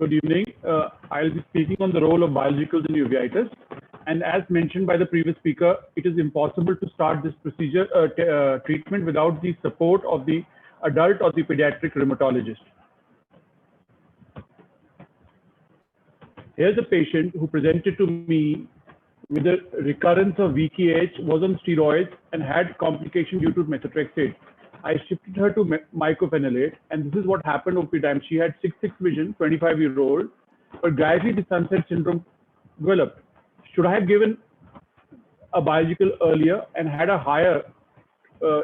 Good evening. I'll be speaking on the role of biologicals in uveitis. And as mentioned by the previous speaker, it is impossible to start this procedure treatment without the support of the adult or the pediatric rheumatologist. Here's a patient who presented to me with a recurrence of VKH, was on steroids, and had complication due to methotrexate. I shifted her to mycophenolate, and this is what happened over time. She had 6/6 vision, 25-year-old, but gradually the sunset syndrome developed. Should I have given a biological earlier and had a higher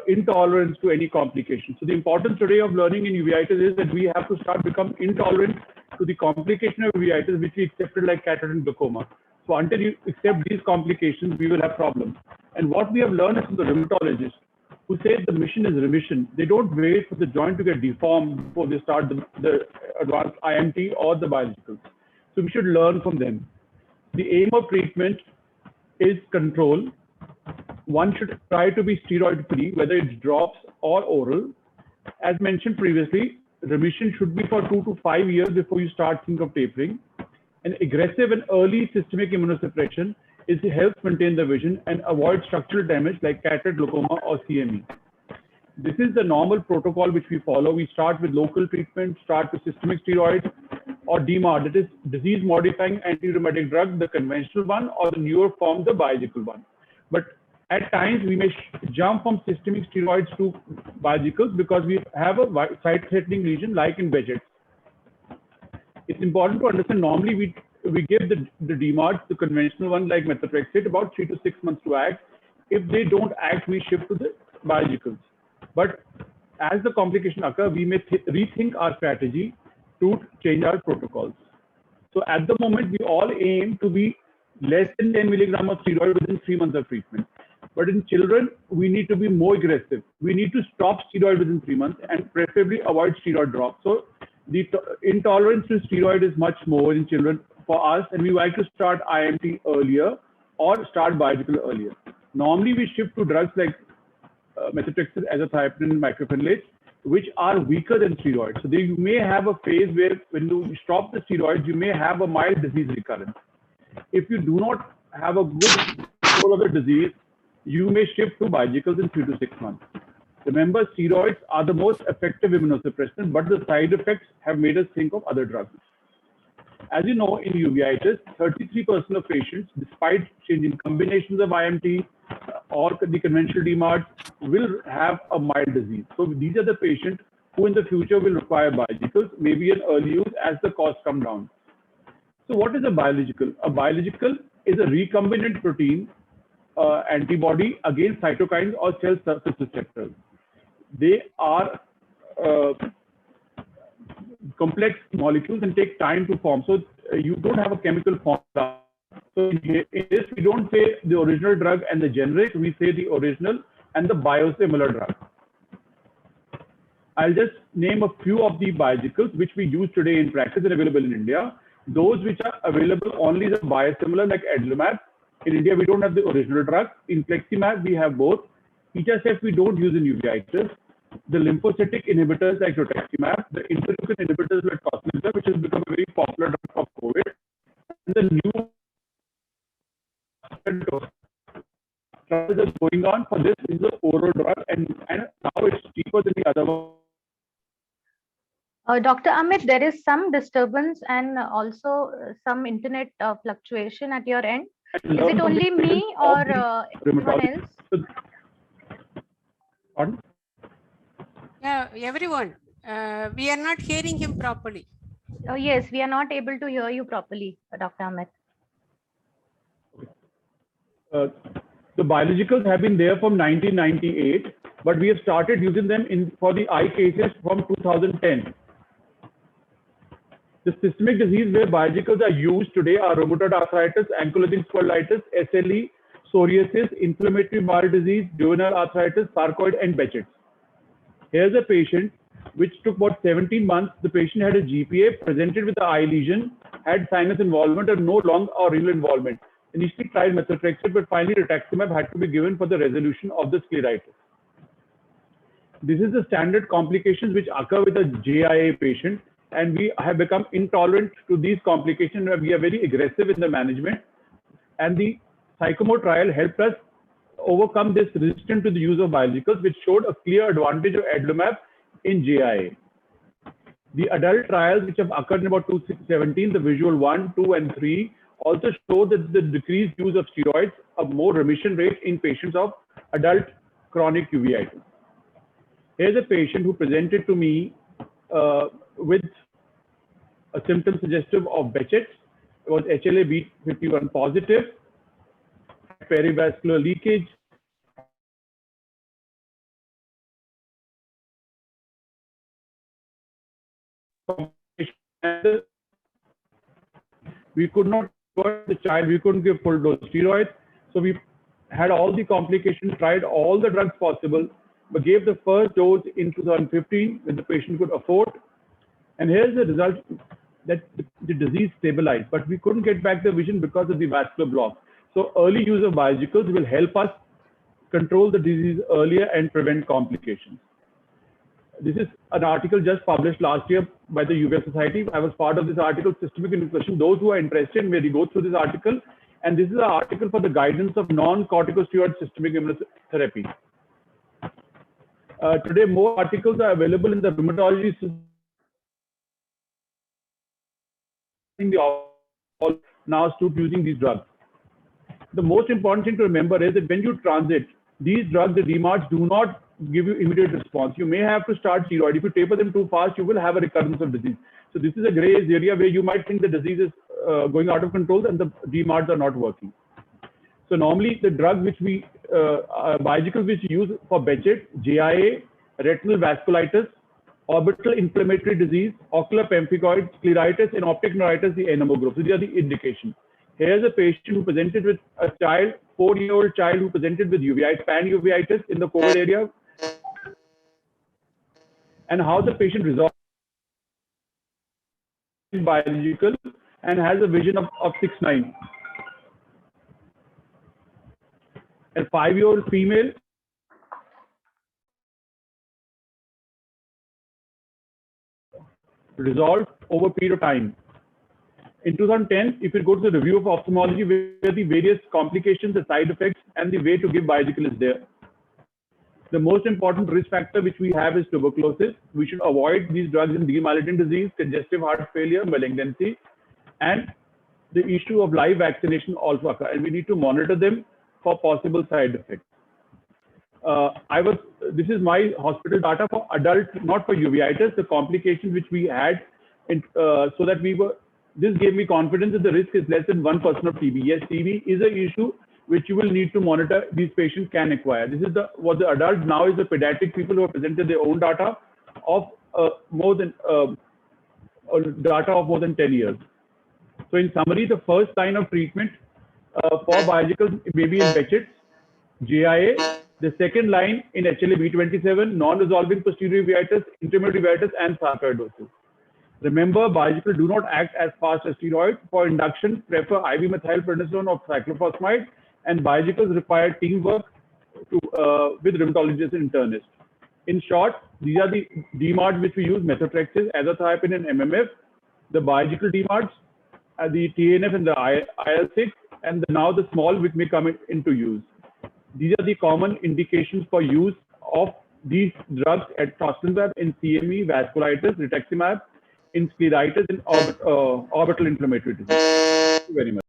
intolerance to any complication? So the importance today of learning in uveitis is that we have to start become intolerant to the complication of uveitis, which we accepted like cataract and glaucoma. So until you accept these complications, we will have problems. And what we have learned is from the rheumatologist, who says the mission is remission. They don't wait for the joint to get deformed before they start the advanced IMT or the biologicals. So we should learn from them. The aim of treatment is control. One should try to be steroid free, whether it's drops or oral. As mentioned previously, remission should be for 2 to 5 years before you start think of tapering. And aggressive and early systemic immunosuppression helps maintain the vision and avoid structural damage like cataract, glaucoma, or CME. This is the normal protocol which we follow. We start with local treatment, start with systemic steroids, or DMARD, that is disease-modifying anti-rheumatic drug, the conventional one, or the newer form, the biological one. But at times, we may jump from systemic steroids to biologicals because we have a site-threatening lesion like in Behçet's. It's important to understand, normally we give the DMARDs, the conventional one like methotrexate, about 3 to 6 months to act. If they don't act, we shift to the biologicals. But as the complication occurs, we may rethink our strategy to change our protocols. So at the moment, we all aim to be less than 10 milligrams of steroid within 3 months of treatment. But in children, we need to be more aggressive. We need to stop steroid within 3 months and preferably avoid steroid drop. So the intolerance to steroid is much more in children for us, and we like to start IMT earlier or start biological earlier. Normally, we shift to drugs like methotrexate, azathioprine, and mycophenolate, which are weaker than steroids. So you may have a phase where when you stop the steroids, you may have a mild disease recurrence. If you do not have a good control of the disease, you may shift to biologicals in 3 to 6 months. Remember, steroids are the most effective immunosuppressant, but the side effects have made us think of other drugs. As you know, in uveitis, 33% of patients, despite changing combinations of IMT or the conventional DMARDs, will have a mild disease. So these are the patients who in the future will require biologicals, maybe an early use as the costs come down. So what is a biological? A biological is a recombinant protein antibody against cytokines or cell surface receptors. They are complex molecules and take time to form. So you don't have a chemical formula. So in this, we don't say the original drug and the generic, we say the original and the biosimilar drug. I'll just name a few of the biologicals which we use today in practice and available in India. Those which are available only the biosimilar like adalimumab. In India, we don't have the original drug. In Infliximab, we have both. HSF we don't use in uveitis. The lymphocytic inhibitors like rituximab, the interleukin inhibitors like tocilizumab, which has become a very popular drug for COVID. And the new trial is going on for this is the oral drug, and now it's cheaper than the other one. Dr. Amit, there is some disturbance and also some internet fluctuation at your end. Is it only me or anyone else? Pardon? Yeah, everyone. We are not hearing him properly. Oh, yes, we are not able to hear you properly, Dr. Amit. The biologicals have been there from 1998, but we have started using them for the eye cases from 2010. The systemic disease where biologicals are used today are rheumatoid arthritis, ankylosing spondylitis, SLE, psoriasis, inflammatory bowel disease, juvenile arthritis, sarcoid, and Behçet's. Here's a patient which took about 17 months. The patient had a GPA, presented with the eye lesion, had sinus involvement and no lung or renal involvement. Initially tried methotrexate, but finally rituximab had to be given for the resolution of the scleritis. This is the standard complications which occur with a JIA patient. and we have become intolerant to these complications. We are very aggressive in the management, and the Sycamore trial helped us overcome this resistance to the use of biologicals, which showed a clear advantage of adalimumab in JIA. The adult trials, which have occurred in about 2017, the visual 1, 2, and 3, also show that the decreased use of steroids, a more remission rate in patients of adult chronic uveitis. Here's a patient who presented to me with a symptom suggestive of Behçet's. It was HLA-B51 positive, perivascular leakage, we could not convert the child, we couldn't give full dose steroids. So we had all the complications, tried all the drugs possible, but gave the first dose in 2015 when the patient could afford. And here's the result, that the disease stabilized, but we couldn't get back the vision because of the vascular block. So early use of biologicals will help us control the disease earlier and prevent complications. This is an article just published last year by the Uveitis Society. I was part of this article, Systemic Immunosuppression. Those who are interested may go through this article. And this is an article for the guidance of non-corticosteroid systemic immunotherapy. Today, more articles are available in the rheumatology now stopped using these drugs. The most important thing to remember is that when you transit, these drugs, the DMARDs, do not give you immediate response. You may have to start steroid. If you taper them too fast, you will have a recurrence of disease. So this is a gray area where you might think the disease is going out of control and the DMARDs are not working. So normally the drugs which we, biologicals which we use for Behçet, JIA, retinal vasculitis, orbital inflammatory disease, ocular pemphigoid, scleritis, and optic neuritis, the NMO group. So these are the indications. Here's a patient who presented with a child, 4-year-old child who presented with uveitis, pan-uveitis in the core area, and how the patient resolved biological and has a vision of 6'9". A 5-year-old female resolved over a period of time. In 2010, if you go to the review of ophthalmology, where the various complications, the side effects, and the way to give biological is there. The most important risk factor which we have is tuberculosis. We should avoid these drugs in demyelinating disease, congestive heart failure, malignancy, and the issue of live vaccination also occur, and we need to monitor them for possible side effects. This is my hospital data for adult, not for uveitis, the complications which we had, so that this gave me confidence that the risk is less than 1% of TB. Yes, TB is an issue which you will need to monitor. These patients can acquire. This is what the adults now is the pediatric people who have presented their own data of more than 10 years. So in summary, the first line of treatment for biologicals may be in Behçet's, JIA. The second line in HLA-B27, non-resolving posterior uveitis, intermediate uveitis, and sarcoidosis. Remember, biologicals do not act as fast as steroids. For induction, prefer IV methylprednisolone or cyclophosphamide, and biologicals require teamwork with rheumatologists and internists. In short, these are the DMARDs which we use: methotrexate, azathioprine, and MMF. The biological DMARDs, the TNF and the IL-6, and now the small which may come into use. These are the common indications for use of these drugs at trastuzumab in CME, vasculitis, rituximab in scleritis, and orbital inflammatory disease. Thank you very much.